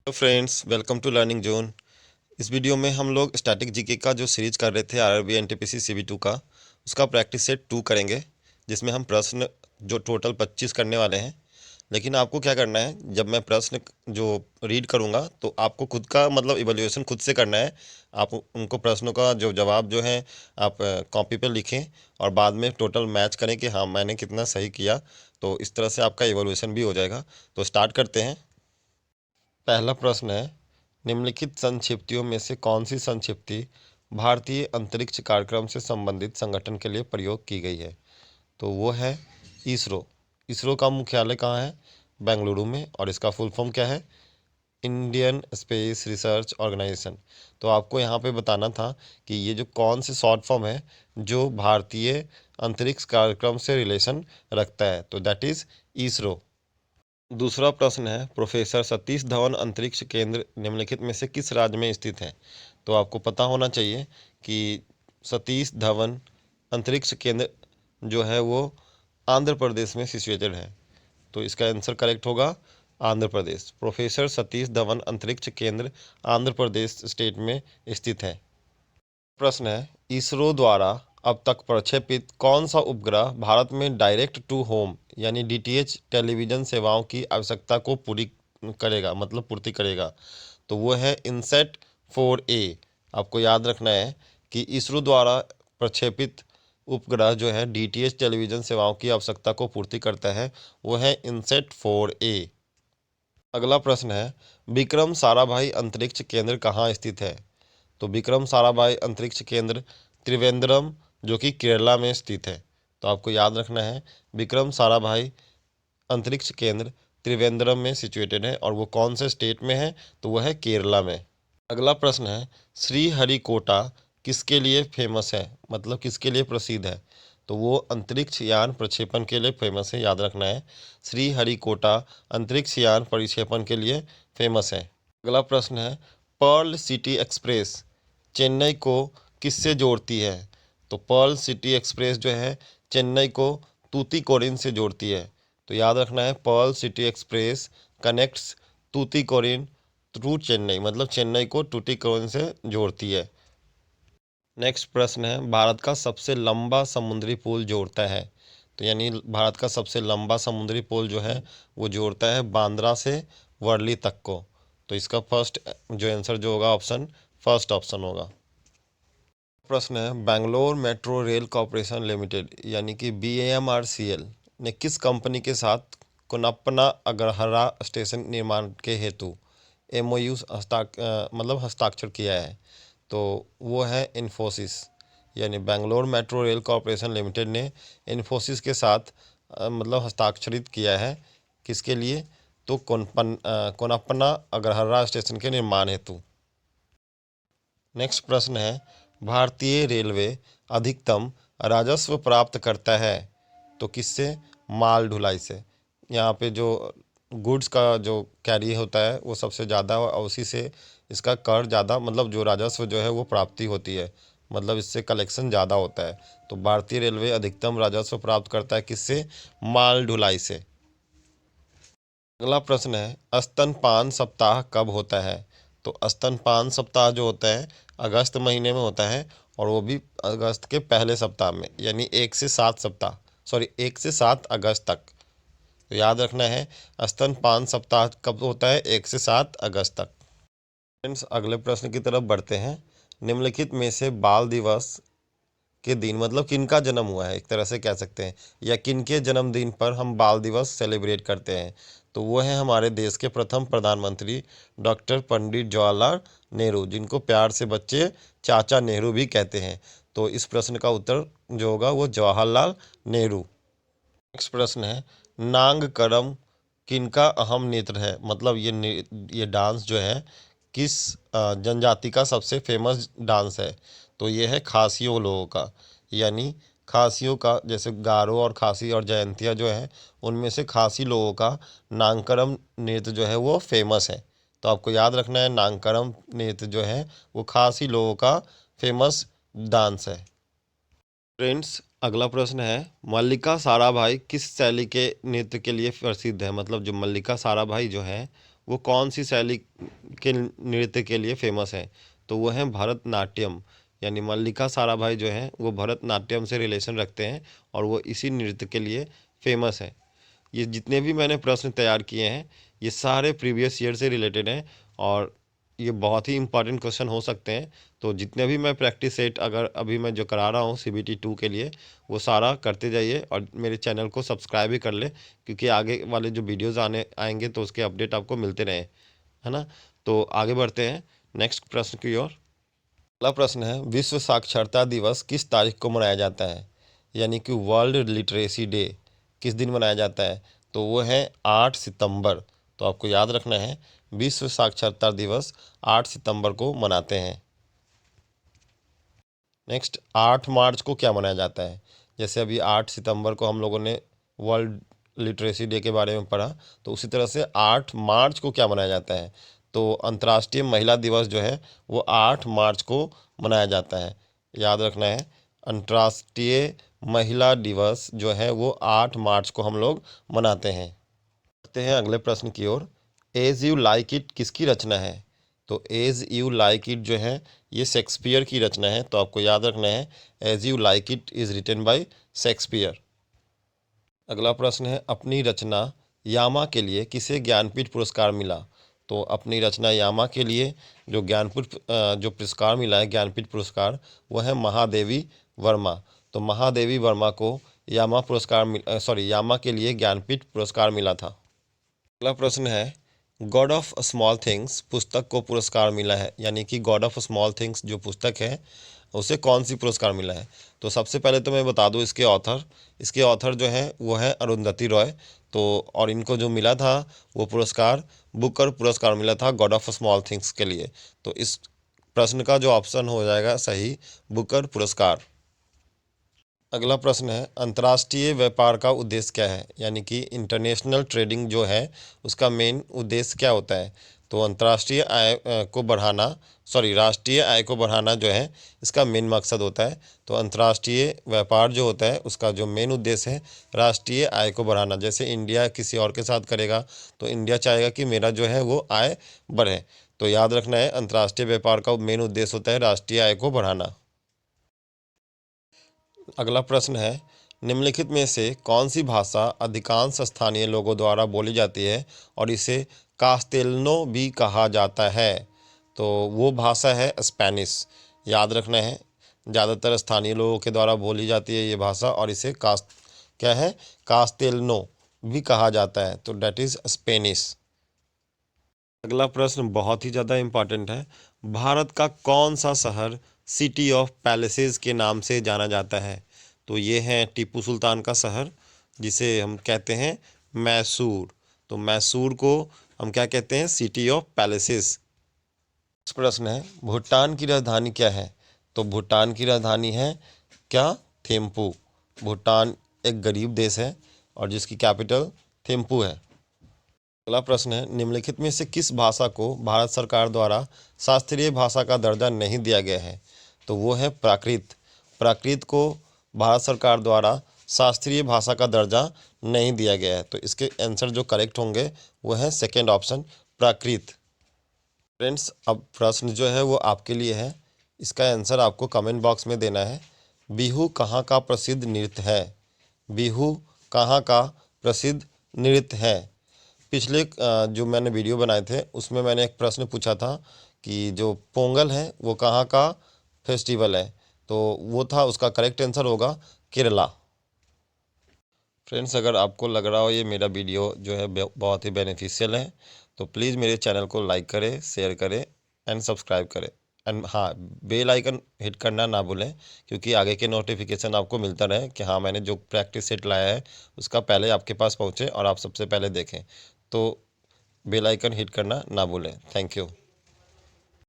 तो friends, welcome to learning zone. इस video में हम लोग स्टैटिक जीके का जो सीरीज कर रहे थे आरआरबी एनटीपीसी सीबी 2 का, उसका प्रैक्टिस सेट 2 करेंगे, जिसमें हम प्रश्न जो टोटल 25 करने वाले हैं। लेकिन आपको क्या करना है, जब मैं प्रश्न जो रीड करूंगा तो आपको खुद का मतलब इवैल्यूएशन खुद से करना है। आप उनको प्रश्नों का जो जवाब जो है आप कॉपी पर लिखें और बाद में टोटल मैच करें कि हाँ मैंने कितना सही किया। तो इस तरह से आपका इवैल्यूएशन भी हो जाएगा। तो स्टार्ट करते हैं। पहला प्रश्न है, निम्नलिखित संक्षिप्तियों में से कौन सी संक्षिप्ति भारतीय अंतरिक्ष कार्यक्रम से संबंधित संगठन के लिए प्रयोग की गई है? तो वो है इसरो। इसरो का मुख्यालय कहाँ है? बेंगलुरु में। और इसका फुल फॉर्म क्या है? Indian space research organisation. तो आपको यहाँ पे बताना था कि ये जो कौन सी शॉर्ट फॉर्म है जो भारतीय अंतरिक्ष कार्यक्रम से रिलेशन रखता है, तो दैट इज़ इसरो। दूसरा प्रश्न है, प्रोफेसर सतीश धवन अंतरिक्ष केंद्र निम्नलिखित में से किस राज्य में स्थित है? तो आपको पता होना चाहिए कि सतीश धवन अंतरिक्ष केंद्र जो है वो आंध्र प्रदेश में सिचुएटेड है। तो इसका आंसर करेक्ट होगा आंध्र प्रदेश। प्रोफेसर सतीश धवन अंतरिक्ष केंद्र आंध्र प्रदेश स्टेट में स्थित है। प्रश्न है, इसरो द्वारा अब तक प्रक्षेपित कौन सा उपग्रह भारत में डायरेक्ट टू होम यानी डीटीएच टेलीविज़न सेवाओं की आवश्यकता को पूरी करेगा, मतलब पूर्ति करेगा? तो वो है इनसेट 4A। आपको याद रखना है कि इसरो द्वारा प्रक्षेपित उपग्रह जो है डीटीएच टेलीविज़न सेवाओं की आवश्यकता को पूर्ति करता है, वो है इनसेट 4A। अगला प्रश्न है, विक्रम साराभाई अंतरिक्ष केंद्र कहाँ स्थित है? तो विक्रम साराभाई अंतरिक्ष केंद्र त्रिवेंद्रम जो कि केरला में स्थित है। तो आपको याद रखना है विक्रम साराभाई अंतरिक्ष केंद्र त्रिवेंद्रम में सिचुएटेड है और वो कौन से स्टेट में है? तो वह है केरला में। अगला प्रश्न है, श्रीहरिकोटा किसके लिए फेमस है, मतलब किसके लिए प्रसिद्ध है? तो वो अंतरिक्ष यान प्रक्षेपण के लिए फेमस है, याद रखना है। श्रीहरिकोटा अंतरिक्ष यान प्रक्षेपण के लिए फेमस है। अगला प्रश्न है, पर्ल सिटी एक्सप्रेस चेन्नई को किससे जोड़ती है? तो पर्ल सिटी एक्सप्रेस जो है चेन्नई को तूतीकोरिन से जोड़ती है। तो याद रखना है pearl city express connects Tuticorin through Chennai, मतलब चेन्नई को टूटीकोरिन से जोड़ती है। नेक्स्ट प्रश्न है, भारत का सबसे लंबा समुद्री पुल जोड़ता है? तो यानी भारत का सबसे लंबा समुद्री पुल जो है वो जोड़ता है बांद्रा से वर्ली तक को। तो इसका फर्स्ट जो आंसर जो होगा ऑप्शन फर्स्ट ऑप्शन होगा। प्रश्न है, Bangalore metro rail corporation limited यानी कि BAMRCL ने किस कंपनी के साथ कोनप्पना अग्रहारा स्टेशन निर्माण के हेतु MOU मतलब हस्ताक्षर किया है? तो वो है इन्फोसिस। यानी Bangalore metro rail corporation limited ने इन्फोसिस के साथ मतलब हस्ताक्षरित किया है। किसके लिए? तो कोनप्पना अग्रहारा स्टेशन के निर्माण हेतु। नेक्स्ट प्रश्न है, भारतीय रेलवे अधिकतम राजस्व प्राप्त करता है तो किससे? माल ढुलाई से। यहाँ पे जो गुड्स का जो कैरी होता है वो सबसे ज़्यादा और उसी से इसका कर ज़्यादा, मतलब जो राजस्व जो है वो प्राप्ति होती है, मतलब इससे कलेक्शन ज़्यादा होता है। तो भारतीय रेलवे अधिकतम राजस्व प्राप्त करता है किससे? माल ढुलाई से। अगला प्रश्न है, स्तनपान सप्ताह कब होता है? तो स्तनपान सप्ताह जो होता है अगस्त महीने में होता है और वो भी अगस्त के पहले सप्ताह में, यानी 1 से 7 अगस्त तक। तो याद रखना है स्तनपान सप्ताह कब होता है? 1 से 7 अगस्त तक। फ्रेंड्स, अगले प्रश्न की तरफ बढ़ते हैं। निम्नलिखित में से बाल दिवस के दिन मतलब किनका जन्म हुआ है, एक तरह से कह सकते हैं, या किनके जन्मदिन पर हम बाल दिवस सेलिब्रेट करते हैं? तो वो है हमारे देश के प्रथम प्रधानमंत्री डॉक्टर पंडित जवाहरलाल नेहरू, जिनको प्यार से बच्चे चाचा नेहरू भी कहते हैं। तो इस प्रश्न का उत्तर जो होगा वो जवाहरलाल नेहरू। नेक्स्ट प्रश्न है, नागकरम किनका अहम नृत्य है? मतलब ये डांस जो है किस जनजाति का सबसे फेमस डांस है? तो ये है खासियों लोगों का। यानी खासियों का, जैसे गारो और खासी और जयंतिया जो है उनमें से खासी लोगों का नागकरम नृत्य जो है वो फेमस है। तो आपको याद रखना है नागकरम नृत्य जो है वो खासी लोगों का फेमस डांस है। फ्रेंड्स, अगला प्रश्न है, मल्लिका साराभाई किस शैली के नृत्य के लिए प्रसिद्ध है? मतलब जो मल्लिका साराभाई जो है वो कौन सी शैली के नृत्य के लिए फेमस हैं? तो वो हैं भरतनाट्यम। यानी मल्लिका साराभाई जो हैं वो भरतनाट्यम से रिलेशन रखते हैं और वो इसी नृत्य के लिए फेमस हैं। ये जितने भी मैंने प्रश्न तैयार किए हैं ये सारे प्रीवियस ईयर से रिलेटेड हैं और ये बहुत ही इंपॉर्टेंट क्वेश्चन हो सकते हैं। तो जितने भी मैं प्रैक्टिस सेट अगर अभी मैं जो करा रहा हूँ CBT 2 के लिए वो सारा करते जाइए और मेरे चैनल को सब्सक्राइब भी कर ले, क्योंकि आगे वाले जो वीडियोस आने आएंगे तो उसके अपडेट आपको मिलते रहें, है ना। तो आगे बढ़ते हैं नेक्स्ट प्रश्न की ओर। अगला प्रश्न है, विश्व साक्षरता दिवस किस तारीख को मनाया जाता है? यानी कि वर्ल्ड लिटरेसी डे किस दिन मनाया जाता है? तो वो है 8 सितंबर। तो आपको याद रखना है विश्व साक्षरता दिवस 8 सितंबर को मनाते हैं। नेक्स्ट 8 मार्च को क्या मनाया जाता है? जैसे अभी 8 सितंबर को हम लोगों ने वर्ल्ड लिटरेसी डे के बारे में पढ़ा, तो उसी तरह से 8 मार्च को क्या मनाया जाता है? तो अंतर्राष्ट्रीय महिला दिवस जो है वो 8 मार्च को मनाया जाता है। याद रखना है अंतर्राष्ट्रीय महिला दिवस जो है वो 8 मार्च को हम लोग मनाते हैं। बढ़ते हैं अगले प्रश्न की ओर। एज यू लाइक इट किसकी रचना है? तो एज यू लाइक इट जो है ये शेक्सपियर की रचना है। तो आपको याद रखना है as you like it is written by Shakespeare. अगला प्रश्न है, अपनी रचना यामा के लिए किसे ज्ञानपीठ पुरस्कार मिला? तो अपनी रचना यामा के लिए जो जो पुरस्कार मिला है ज्ञानपीठ पुरस्कार वो है महादेवी वर्मा। तो महादेवी वर्मा को यामा के लिए ज्ञानपीठ पुरस्कार मिला था। अगला प्रश्न है, गॉड ऑफ स्मॉल थिंग्स पुस्तक को पुरस्कार मिला है, यानी कि गॉड ऑफ स्मॉल थिंग्स जो पुस्तक है उसे कौन सी पुरस्कार मिला है? तो सबसे पहले तो मैं बता दूं इसके ऑथर जो हैं वो है अरुंधति रॉय। तो और इनको जो मिला था वो पुरस्कार बुकर पुरस्कार मिला था गॉड ऑफ स्मॉल थिंग्स के लिए। तो इस प्रश्न का जो ऑप्शन हो जाएगा सही बुकर पुरस्कार। अगला प्रश्न है, अंतर्राष्ट्रीय व्यापार का उद्देश्य क्या है? यानी कि इंटरनेशनल ट्रेडिंग जो है उसका मेन उद्देश्य क्या होता है? तो अंतर्राष्ट्रीय आय को बढ़ाना राष्ट्रीय आय को बढ़ाना जो है इसका मेन मकसद होता है। तो अंतर्राष्ट्रीय व्यापार जो होता है उसका जो मेन उद्देश्य है राष्ट्रीय आय को बढ़ाना। जैसे इंडिया किसी और के साथ करेगा तो इंडिया चाहेगा कि मेरा जो है वो आय बढ़े। तो याद रखना है अंतर्राष्ट्रीय व्यापार का मेन उद्देश्य होता है राष्ट्रीय आय को बढ़ाना। अगला प्रश्न है, निम्नलिखित में से कौन सी भाषा अधिकांश स्थानीय लोगों द्वारा बोली जाती है और इसे कास्तेल्नो भी कहा जाता है? तो वो भाषा है स्पेनिश। याद रखना है ज़्यादातर स्थानीय लोगों के द्वारा बोली जाती है ये भाषा और इसे कास्तेल्नो भी कहा जाता है। तो डेट इज़ स्पेनिश। अगला प्रश्न बहुत ही ज़्यादा इम्पॉर्टेंट है, भारत का कौन सा शहर सिटी ऑफ पैलेसेस के नाम से जाना जाता है? तो ये है टीपू सुल्तान का शहर जिसे हम कहते हैं मैसूर। तो मैसूर को हम क्या कहते हैं? City of palaces. प्रश्न है, भूटान की राजधानी क्या है? तो भूटान की राजधानी है क्या? थिम्पू। भूटान एक गरीब देश है और जिसकी कैपिटल थिम्पू है। अगला प्रश्न है, निम्नलिखित में से किस भाषा को भारत सरकार द्वारा शास्त्रीय भाषा का दर्जा नहीं दिया गया है? तो वो है प्राकृत। प्राकृत को भारत सरकार द्वारा शास्त्रीय भाषा का दर्जा नहीं दिया गया है। तो इसके आंसर जो करेक्ट होंगे वो है सेकेंड ऑप्शन प्राकृत। फ्रेंड्स अब प्रश्न जो है वो आपके लिए है, इसका आंसर आपको कमेंट बॉक्स में देना है। बिहू कहाँ का प्रसिद्ध नृत्य है? बिहू कहाँ का प्रसिद्ध नृत्य है? पिछले जो मैंने वीडियो बनाए थे उसमें मैंने एक प्रश्न पूछा था कि जो पोंगल है वो कहाँ का फेस्टिवल है? तो वो था, उसका करेक्ट आंसर होगा केरला। फ्रेंड्स अगर आपको लग रहा हो ये मेरा वीडियो जो है बहुत ही बेनिफिशियल है तो प्लीज़ मेरे चैनल को लाइक करें, शेयर करें एंड सब्सक्राइब करें। एंड हाँ, बेल आइकन हिट करना ना भूलें, क्योंकि आगे के नोटिफिकेशन आपको मिलता रहे कि हाँ मैंने जो प्रैक्टिस सेट लाया है उसका पहले आपके पास पहुँचे और आप सबसे पहले देखें। तो बेल आइकन हिट करना ना भूलें। Thank you.